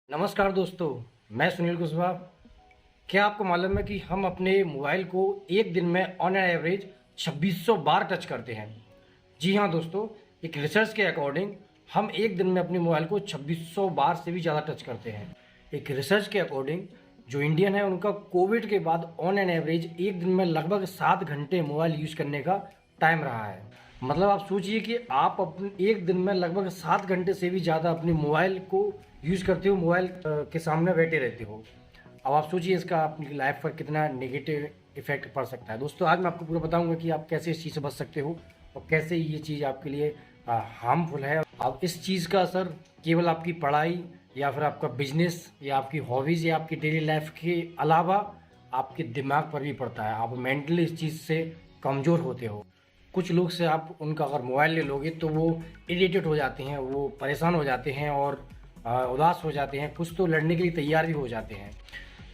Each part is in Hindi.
नमस्कार दोस्तों, मैं सुनील कुशवाहा। क्या आपको मालूम है कि हम अपने मोबाइल को एक दिन में on an average 2600 bar touch करते हैं। जी हाँ दोस्तों, एक रिसर्च के अकॉर्डिंग हम एक दिन में अपने मोबाइल को 2600 बार से भी ज़्यादा टच करते हैं। एक रिसर्च के अकॉर्डिंग जो इंडियन है उनका कोविड के बाद ऑन एन एवरेज एक दिन में लगभग 7 घंटे मोबाइल यूज़ करने का टाइम रहा है। मतलब आप सोचिए कि आप अपने एक दिन में लगभग 7 घंटे से भी ज़्यादा अपने मोबाइल को यूज़ करते हो, मोबाइल के सामने बैठे रहते हो। अब आप सोचिए इसका अपनी लाइफ पर कितना नेगेटिव इफेक्ट पड़ सकता है। दोस्तों, आज मैं आपको पूरा बताऊंगा कि आप कैसे इस चीज़ से बच सकते हो और कैसे ये चीज़ आपके लिए हार्मफुल है। अब इस चीज़ का असर केवल आपकी पढ़ाई या फिर आपका बिजनेस या आपकी हॉबीज़ या आपकी डेली लाइफ के अलावा आपके दिमाग पर भी पड़ता है। आप मेंटली इस चीज़ से कमज़ोर होते हो। कुछ लोग से आप उनका अगर मोबाइल ले लोगे तो वो इरिटेट हो जाते हैं, वो परेशान हो जाते हैं और उदास हो जाते हैं, कुछ तो लड़ने के लिए तैयार भी हो जाते हैं।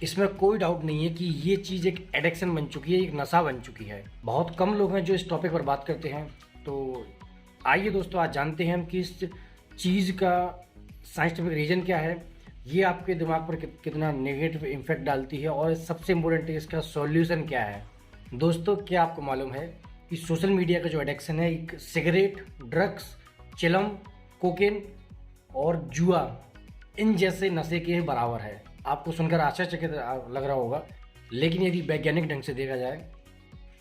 इसमें कोई डाउट नहीं है कि ये चीज़ एक एडिक्शन बन चुकी है, एक नशा बन चुकी है। बहुत कम लोग हैं जो इस टॉपिक पर बात करते हैं। तो आइए दोस्तों, आज जानते हैं हम कि इस चीज़ का साइंटिफिक रीज़न क्या है, ये आपके दिमाग पर कितना नेगेटिव इम्पैक्ट डालती है और सबसे इम्पोर्टेंट है इसका सॉल्यूशन क्या है। दोस्तों, क्या आपको मालूम है कि सोशल मीडिया का जो एडिक्शन है एक सिगरेट, ड्रग्स, चिलम, कोकेन और जुआ इन जैसे नशे के बराबर है। आपको सुनकर आश्चर्यचकित लग रहा होगा, लेकिन यदि वैज्ञानिक ढंग से देखा जाए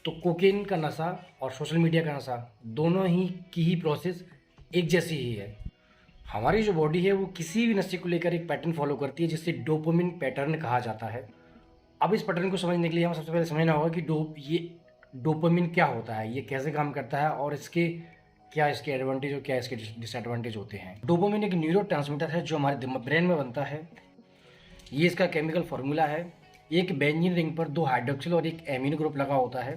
तो कोकेन का नशा और सोशल मीडिया का नशा दोनों ही की ही प्रोसेस एक जैसी ही है। हमारी जो बॉडी है वो किसी भी नशे को लेकर एक पैटर्न फॉलो करती है जिसे डोपामिन पैटर्न कहा जाता है। अब इस पैटर्न को समझने के लिए हमें सबसे पहले समझना होगा कि ये डोपामिन क्या होता है, ये कैसे काम करता है और क्या इसके एडवांटेज और क्या इसके डिसएडवांटेज होते हैं। डोपामिन एक न्यूरो ट्रांसमीटर है जो हमारे ब्रेन में बनता है। ये इसका केमिकल फार्मूला है। एक बेंजीन रिंग पर 2 हाइड्रोक्सिल और एक एमिनो ग्रुप लगा होता है।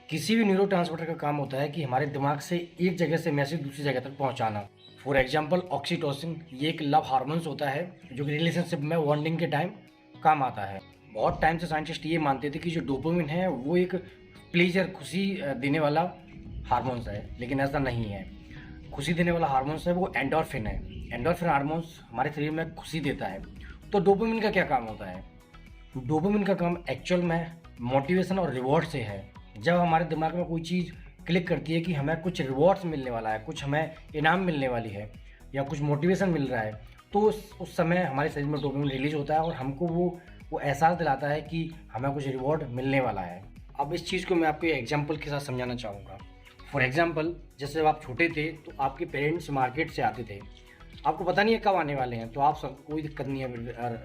किसी भी न्यूरो ट्रांसमीटर का काम होता है कि हमारे दिमाग से एक जगह से मैसेज दूसरी जगह तक पहुंचाना। फॉर एग्जाम्पल ऑक्सीटोसिन, ये एक लव हार्मोन्स होता है जो कि रिलेशनशिप में बॉन्डिंग के टाइम काम आता है। बहुत टाइम से साइंटिस्ट ये मानते थे कि जो डोपामिन है वो एक प्लेजर, खुशी देने वाला हार्मोन्स है, लेकिन ऐसा नहीं है। खुशी देने वाला हार्मोन्स है वो एंडोर्फिन है। एंडोर्फिन हार्मोन्स हमारे शरीर में खुशी देता है। तो डोपामिन का क्या काम होता है? डोपामिन का काम एक्चुअल में मोटिवेशन और रिवॉर्ड से है। जब हमारे दिमाग में कोई चीज़ क्लिक करती है कि हमें कुछ रिवॉर्ड्स मिलने वाला है, कुछ हमें इनाम मिलने वाली है या कुछ मोटिवेशन मिल रहा है, तो उस समय हमारे शरीर में डोपामिन रिलीज होता है और हमको वो एहसास दिलाता है कि हमें कुछ रिवॉर्ड मिलने वाला है। अब इस चीज़ को मैं आपको एग्जाम्पल के साथ समझाना चाहूँगा। फॉर एग्जाम्पल, जैसे जब आप छोटे थे तो आपके पेरेंट्स मार्केट से आते थे, आपको पता नहीं है कब आने वाले हैं, तो आप सब कोई दिक्कत नहीं है,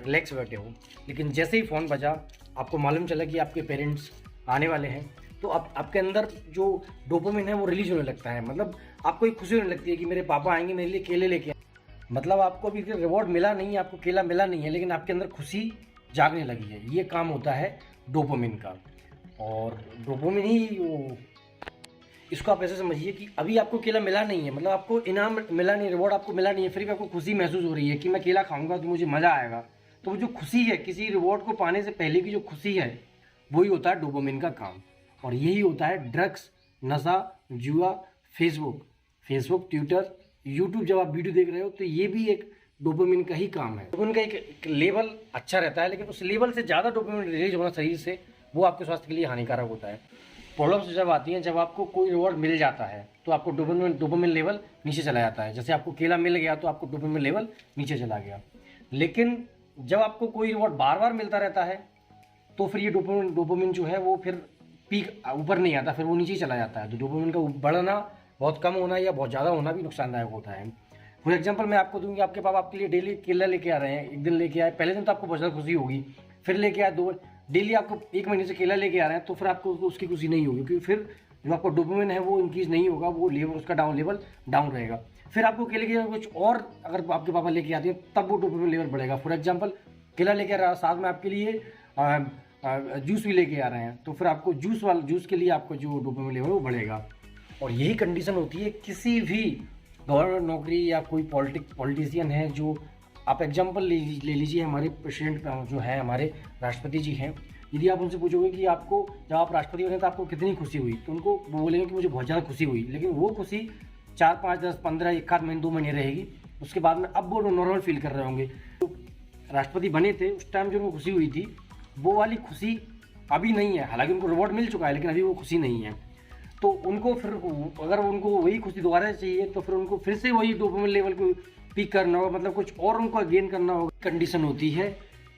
रिलैक्स बैठे हो। लेकिन जैसे ही फ़ोन बजा, आपको मालूम चला कि आपके पेरेंट्स आने वाले हैं, तो आपके अंदर जो डोपामिन है वो रिलीज होने लगता है। मतलब आपको एक खुशी होने लगती है कि मेरे पापा आएंगे, मेरे लिए केले लेके। मतलब आपको अभी रिवॉर्ड मिला नहीं है, आपको केला मिला नहीं है, लेकिन आपके अंदर खुशी जागने लगी है। ये काम होता है डोपामिन का। और डोपामिन ही वो, इसको आप ऐसे समझिए कि अभी आपको केला मिला नहीं है, मतलब आपको इनाम मिला नहीं, रिवॉर्ड आपको मिला नहीं है, फिर भी आपको खुशी महसूस हो रही है कि मैं केला खाऊंगा तो मुझे मज़ा आएगा। तो वो जो खुशी है, किसी रिवॉर्ड को पाने से पहले की जो खुशी है, वही होता है डोपामिन का काम। और यही होता है ड्रग्स, नशा, जुआ, फेसबुक, ट्विटर, यूट्यूब। जब आप वीडियो देख रहे हो तो ये भी एक डोपामिन का ही काम है। डोपामिन का एक लेवल अच्छा रहता है, लेकिन उस लेवल से ज़्यादा डोपामिन रिलीज होना शरीर से वो आपके स्वास्थ्य के लिए हानिकारक होता है। प्रॉब्लम्स जब आती हैं, जब आपको कोई रिवॉर्ड मिल जाता है तो आपको डोपामिन लेवल नीचे चला जाता है। जैसे आपको केला मिल गया तो आपको डोपामिन लेवल नीचे चला गया। लेकिन जब आपको कोई रिवॉर्ड बार बार मिलता रहता है तो फिर ये डोपामिन जो है वो फिर पीक ऊपर नहीं आता, फिर वो नीचे चला जाता है। तो डोपामिन का बढ़ना, बहुत कम होना या बहुत ज़्यादा होना भी नुकसानदायक होता है। फॉर एग्जाम्पल मैं आपको दूंगी, आपके पापा आपके लिए डेली केला लेके आ रहे हैं। एक दिन लेके आए, पहले दिन तो आपको बहुत ज़्यादा खुशी होगी, फिर लेके आए डेली आपको 1 महीने से केला लेके आ रहे हैं, तो फिर आपको उसकी खुशी नहीं होगी, क्योंकि फिर जो आपका डोपामिन है वो इंक्रीज नहीं होगा, वो लेवल उसका लेवल डाउन रहेगा। फिर आपको केले की कुछ और अगर आपके पापा लेके आते हैं तब वो डोपामिन लेवल बढ़ेगा। फॉर एग्जाम्पल, केला लेके आ रहा है, साथ में आपके लिए जूस भी लेके आ रहे हैं, तो फिर आपको जूस के लिए आपको जो डोपामिन लेवल वो बढ़ेगा। और यही कंडीशन होती है किसी भी गवर्नमेंट नौकरी या कोई पॉलिटिशियन है। जो आप एग्जाम्पल ले लीजिए, हमारे प्रेसिडेंट जो है, हमारे राष्ट्रपति जी हैं। यदि आप उनसे पूछोगे कि आपको जब आप राष्ट्रपति बने तो आपको कितनी खुशी हुई, तो उनको वो बोलेंगे कि मुझे बहुत ज़्यादा खुशी हुई। लेकिन वो खुशी 4, 5, 10, 15, 1 आध महीने 2 महीने रहेगी। उसके बाद में अब वो नॉर्मल फील कर रहे होंगे। तो राष्ट्रपति बने थे उस टाइम जो उनको खुशी हुई थी, वो वाली खुशी अभी नहीं है। हालांकि उनको रिवॉर्ड मिल चुका है, लेकिन अभी वो खुशी नहीं है। तो उनको फिर अगर उनको वही खुशी दोबारा चाहिए तो फिर उनको फिर से वही डोपामिन लेवल को पीक करना होगा, मतलब कुछ और उनको गेन करना होगा। कंडीशन होती है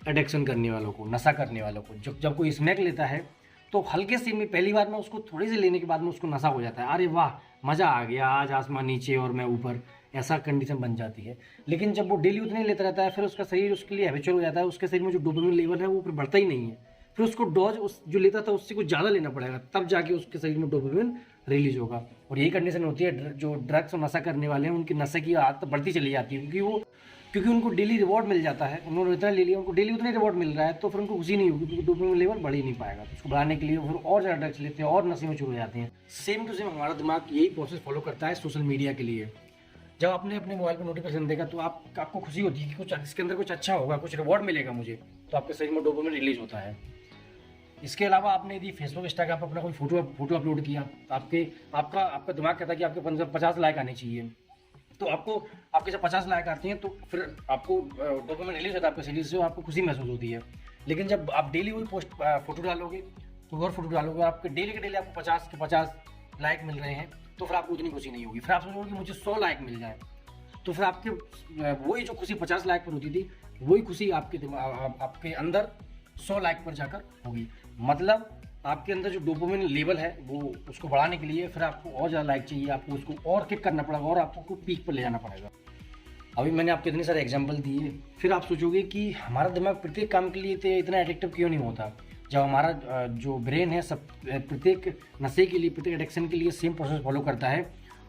एडिक्शन करने वालों को, नशा करने वालों को। जब कोई स्मैक लेता है तो हल्के से में पहली बार में उसको थोड़ी सी लेने के बाद में उसको नशा हो जाता है, अरे वाह मज़ा आ गया, आज आसमान नीचे और मैं ऊपर, ऐसा कंडीशन बन जाती है। लेकिन जब वो डेली उतने लेता रहता है, फिर उसका शरीर उसके लिए हैबिचुअल हो जाता है, उसके शरीर में जो डोपामिन लेवल है वो फिर बढ़ता ही नहीं है। फिर उसको डोज उस जो लेता था उससे कुछ ज़्यादा लेना पड़ेगा, तब जाके उसके शरीर में डोपामिन रिलीज होगा। और यही कंडीशन होती है जो ड्रग्स और नशा करने वाले हैं, उनकी नशे की आदत बढ़ती चली जाती है, क्योंकि उनको डेली रिवॉर्ड मिल जाता है। उन्होंने इतना ले लिया, उनको डेली उतना रिवॉर्ड मिल रहा है, तो फिर उनको खुशी नहीं होगी, क्योंकि डोपामिन लेवल बढ़ ही नहीं पाएगा। तो उसको बढ़ाने के लिए फिर और ज़्यादा ड्रग्स लेते हैं और नशे में शुरू हो जाते हैं। सेम टू सेम हमारा दिमाग यही प्रोसेस फॉलो करता है सोशल मीडिया के लिए। जब आपने अपने मोबाइल पर नोटिफिकेशन देखा तो आपको खुशी होती है कि कुछ इसके अंदर कुछ अच्छा होगा, कुछ रिवॉर्ड मिलेगा मुझे, तो आपके शरीर में डोपामिन रिलीज होता है। इसके अलावा आपने यदि फेसबुक इंस्टाग्राम पर अपना कोई फोटो अपलोड किया तो आपका दिमाग कहता है कि आपके 50 लाइक आने चाहिए। तो आपके जब 50 लाइक आते हैं तो फिर आपको डोपामिन रिलीज होता है आपके शरीर से और आपको खुशी महसूस होती है। लेकिन जब आप डेली वही फोटो डालोगे तो और फोटो डालोगे, आपके डेली के डेली आपको 50 के 50 लाइक मिल रहे हैं, तो फिर आपको उतनी खुशी नहीं होगी। फिर आप सोचोगे कि मुझे 100 लाइक मिल जाए, तो फिर आपके वही जो खुशी 50 लाइक पर होती थी, वही खुशी आपके अंदर 100 लाइक पर जाकर होगी। मतलब आपके अंदर जो डोपामिन लेवल है वो उसको बढ़ाने के लिए फिर आपको और ज़्यादा लाइक चाहिए, आपको उसको और किक करना पड़ेगा और आपको पीक पर ले जाना पड़ेगा। अभी मैंने आपको इतने सारे एग्जांपल दिए, फिर आप सोचोगे कि हमारा दिमाग प्रत्येक काम के लिए इतना एडिक्टिव क्यों नहीं होता। जब हमारा जो ब्रेन है सब प्रत्येक नशे के लिए, प्रत्येक एडिक्शन के लिए सेम प्रोसेस फॉलो करता है,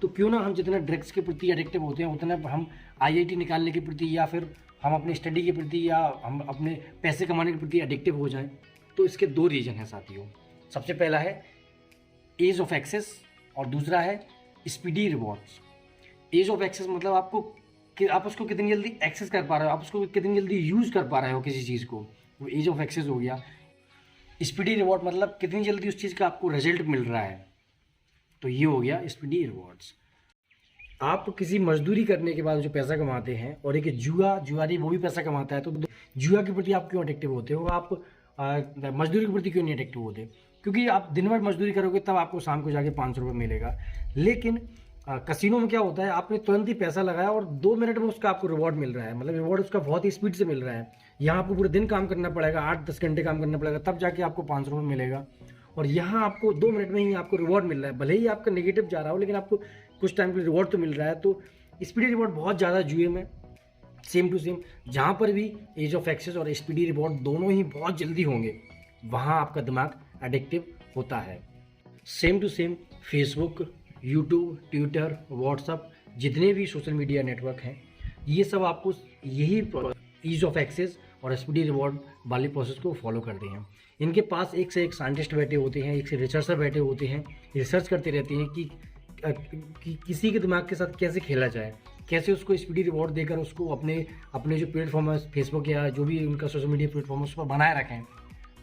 तो क्यों ना हम जितना ड्रग्स के प्रति एडिक्टिव होते हैं उतना हम IIT निकालने के प्रति या फिर हम अपनी स्टडी के प्रति या हम अपने पैसे कमाने के प्रति एडिक्टिव हो जाएं। तो इसके 2 रीज़न हैं साथियों। सबसे पहला है एज ऑफ एक्सेस और दूसरा है speedy rewards. Ease of access मतलब आप उसको कितनी जल्दी एक्सेस कर पा रहे हो, आप उसको कितनी जल्दी यूज़ कर पा रहे हो किसी चीज़ को, वो एज ऑफ एक्सेस हो गया। स्पीडी रिवॉर्ड मतलब कितनी जल्दी उस चीज़ का आपको रिजल्ट मिल रहा है, तो ये हो गया स्पीडी रिवॉर्ड्स। आप किसी मजदूरी करने के बाद जो पैसा कमाते हैं और एक जुआरी वो भी पैसा कमाता है, तो जुआ के प्रति आप क्यों अडिक्टिव होते हो, आप मजदूरी के प्रति क्यों नहीं अडिक्टिव होते? क्योंकि आप दिन भर मजदूरी करोगे तब आपको शाम को जाके 500 रुपये मिलेगा। लेकिन कसिनो में क्या होता है, आपने तुरंत ही पैसा लगाया और 2 मिनट में उसका आपको रिवॉर्ड मिल रहा है, मतलब रिवॉर्ड उसका बहुत ही स्पीड से मिल रहा है। यहाँ आपको पूरे दिन काम करना पड़ेगा, 8-10 घंटे काम करना पड़ेगा, तब जाके आपको 500 रुपये मिलेगा। और यहाँ आपको 2 मिनट में ही आपको रिवॉर्ड मिल रहा है, भले ही आपका नेगेटिव जा रहा हो, लेकिन आपको कुछ टाइम के लिए रिवॉर्ड तो मिल रहा है। तो स्पीडी रिवॉर्ड बहुत ज़्यादा जुए में सेम टू सेम, जहाँ पर भी एज ऑफ एक्सेस और स्पीडी रिवॉर्ड दोनों ही बहुत जल्दी होंगे, वहाँ आपका दिमाग एडिक्टिव होता है। Same to same Facebook, YouTube, Twitter, WhatsApp, जितने भी सोशल मीडिया नेटवर्क हैं, ये सब आपको यही ईज ऑफ एक्सेस और स्पीडी रिवॉर्ड वाले प्रोसेस को फॉलो करते हैं। इनके पास एक से एक साइंटिस्ट बैठे होते हैं, एक से रिसर्चर बैठे होते हैं, रिसर्च करते रहते हैं कि किसी के दिमाग के साथ कैसे खेला जाए, कैसे उसको स्पीडी रिवॉर्ड देकर उसको अपने जो प्लेटफॉर्म है फेसबुक या जो भी उनका सोशल मीडिया प्लेटफॉर्म है उस पर बनाए रखें।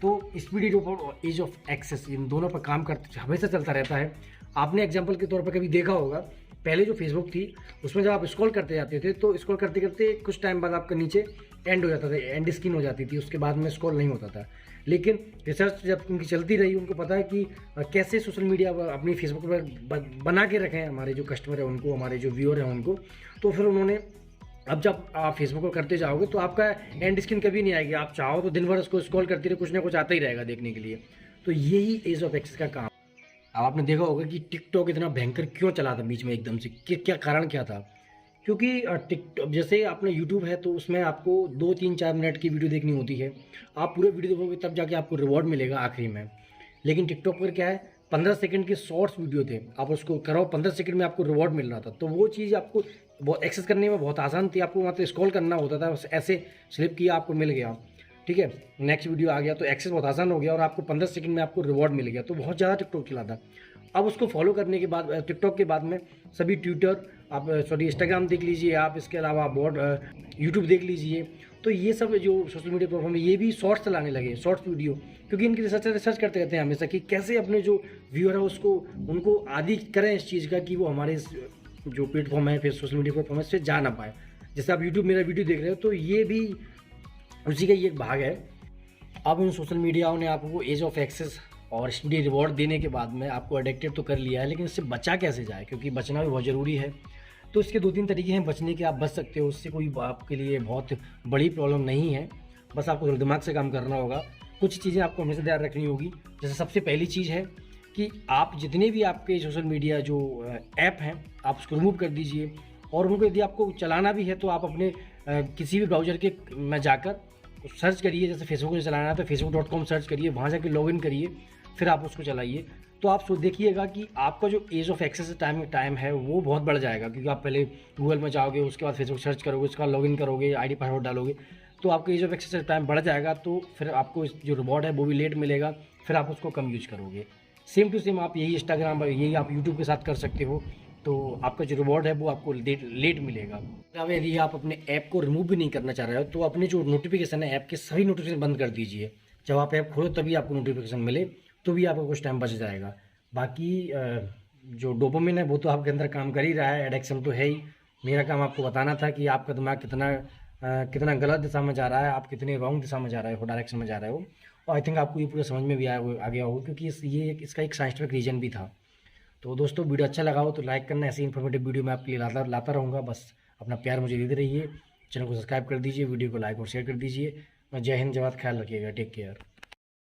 तो स्पीडी रिवॉर्ड और एज ऑफ एक्सेस इन दोनों पर काम करते हमेशा चलता रहता है। आपने एग्जाम्पल के तौर पर कभी देखा होगा, पहले जो फेसबुक थी उसमें जब आप स्क्रॉल करते जाते थे तो स्क्रॉल करते करते कुछ टाइम बाद आपका नीचे एंड हो जाता था, एंड स्क्रीन हो जाती थी, उसके बाद में स्क्रॉल नहीं होता था। लेकिन रिसर्च जब उनकी चलती रही, उनको पता है कि कैसे सोशल मीडिया अपनी फेसबुक पर बना के रखें हमारे जो कस्टमर है उनको, हमारे जो व्यूअर हैं उनको। तो फिर उन्होंने अब जब आप फेसबुक पर करते जाओगे तो आपका एंड स्क्रीन कभी नहीं आएगी, आप चाहो तो दिन भर उसको स्क्रॉल करते रहे, कुछ ना कुछ आता ही रहेगा देखने के लिए। तो यही एज ऑफ एक्सेस का काम। अब आपने देखा होगा कि टिकटॉक इतना भयंकर क्यों चला था बीच में एकदम से, क्या कारण क्या था? क्योंकि टिकटॉक जैसे आपने यूट्यूब है तो उसमें आपको 2-3-4 मिनट की वीडियो देखनी होती है, आप पूरे वीडियो देखोगे तब जाके आपको रिवॉर्ड मिलेगा आखिरी में। लेकिन टिकटॉक पर क्या है, 15 सेकंड के शॉर्ट्स वीडियो थे, आप उसको कराओ 15 सेकंड में आपको रिवॉर्ड मिल रहा था। तो वो चीज़ आपको बहुत एक्सेस करने में बहुत आसान थी, आपको मतलब स्क्रॉल करना होता था, ऐसे स्लिप किया आपको मिल गया, ठीक है, नेक्स्ट वीडियो आ गया, तो एक्सेस बहुत आसान हो गया और आपको 15 सेकंड में आपको रिवॉर्ड मिल गया। तो बहुत ज़्यादा टिकटॉक चला था। अब उसको फॉलो करने के बाद टिकटॉक के बाद में सभी ट्विटर इंस्टाग्राम देख लीजिए आप, इसके अलावा यूट्यूब देख लीजिए, तो ये सब जो सोशल मीडिया प्लेटफॉर्म है ये भी शॉर्ट्स चलाने लगे, शॉर्ट्स वीडियो, क्योंकि इनके रिसर्च करते रहते हैं हमेशा कि कैसे अपने जो व्यूअर है उनको आदी करें इस चीज़ का कि वो हमारे जो प्लेटफॉर्म है फिर सोशल मीडिया प्लेटफॉर्म है इससे जा ना पाए। जैसे आप यूट्यूब मेरा वीडियो देख रहे हो तो ये भी उसी का ये एक भाग है। अब इन सोशल मीडियाओं ने आपको एज ऑफ एक्सेस और स्टडी रिवॉर्ड देने के बाद में आपको एडिक्टेड तो कर लिया है, लेकिन इससे बचा कैसे जाए, क्योंकि बचना भी बहुत ज़रूरी है। तो इसके 2-3 तरीके हैं बचने के, आप बच सकते हो। उससे कोई आपके लिए बहुत बड़ी प्रॉब्लम नहीं है, बस आपको थोड़ा दिमाग से काम करना होगा। कुछ चीज़ें आपको हमेशा ध्यान रखनी होगी। जैसे सबसे पहली चीज़ है कि आप जितने भी आपके सोशल मीडिया जो ऐप हैं, आप उसको रिमूव कर दीजिए। और उनको यदि आपको चलाना भी है तो आप अपने किसी भी ब्राउज़र के में जाकर सर्च करिए। जैसे फेसबुक में चलाना है तो facebook.com सर्च करिए, वहाँ जाके लॉगिन करिए, फिर आप उसको चलाइए। तो आप देखिएगा कि आपका जो एज ऑफ एक्सेस टाइम है वो बहुत बढ़ जाएगा, क्योंकि आप पहले गूगल में जाओगे, उसके बाद फेसबुक सर्च करोगे, उसके बाद लॉगिन करोगे, आईडी पासवर्ड डालोगे, तो आपका एज ऑफ एक्सेस टाइम बढ़ जाएगा। तो फिर आपको जो रिवॉर्ड है वो भी लेट मिलेगा, फिर आप उसको कम यूज करोगे। सेम टू सेम आप यही इंस्टाग्राम पर, यही आप यूट्यूब के साथ कर सकते हो। तो आपका जो रिवॉर्ड है वो आपको लेट मिलेगा। अब यदि आप अपने ऐप को रिमूव भी नहीं करना चाह रहे हो तो अपने जो नोटिफिकेशन है, ऐप के सभी नोटिफिकेशन बंद कर दीजिए। जब आप ऐप खोलो तभी आपको नोटिफिकेशन मिले, तो भी आपको कुछ टाइम बच जाएगा। बाकी जो डोपामिन है वो तो आपके अंदर काम कर ही रहा है, एडिक्शन तो है ही। मेरा काम आपको बताना था कि आपका दिमाग कितना गलत दिशा में जा रहा है, आप कितने रॉन्ग दिशा में जा रहे हो, डायरेक्शन में जा रहे हो। और आई थिंक आपको ये पूरा समझ में भी आ गया होगा, क्योंकि इसका एक साइंटिफिक रीजन भी था। तो दोस्तों, वीडियो अच्छा लगा हो तो लाइक करना। ऐसी इन्फॉर्मेटिव वीडियो मैं आपके लिए लाता रहूँगा। बस अपना प्यार मुझे देते रहिए, चैनल को सब्सक्राइब कर दीजिए, वीडियो को लाइक और शेयर कर दीजिए। जय हिंद, जय भारत, ख्याल रखिएगा, टेक केयर।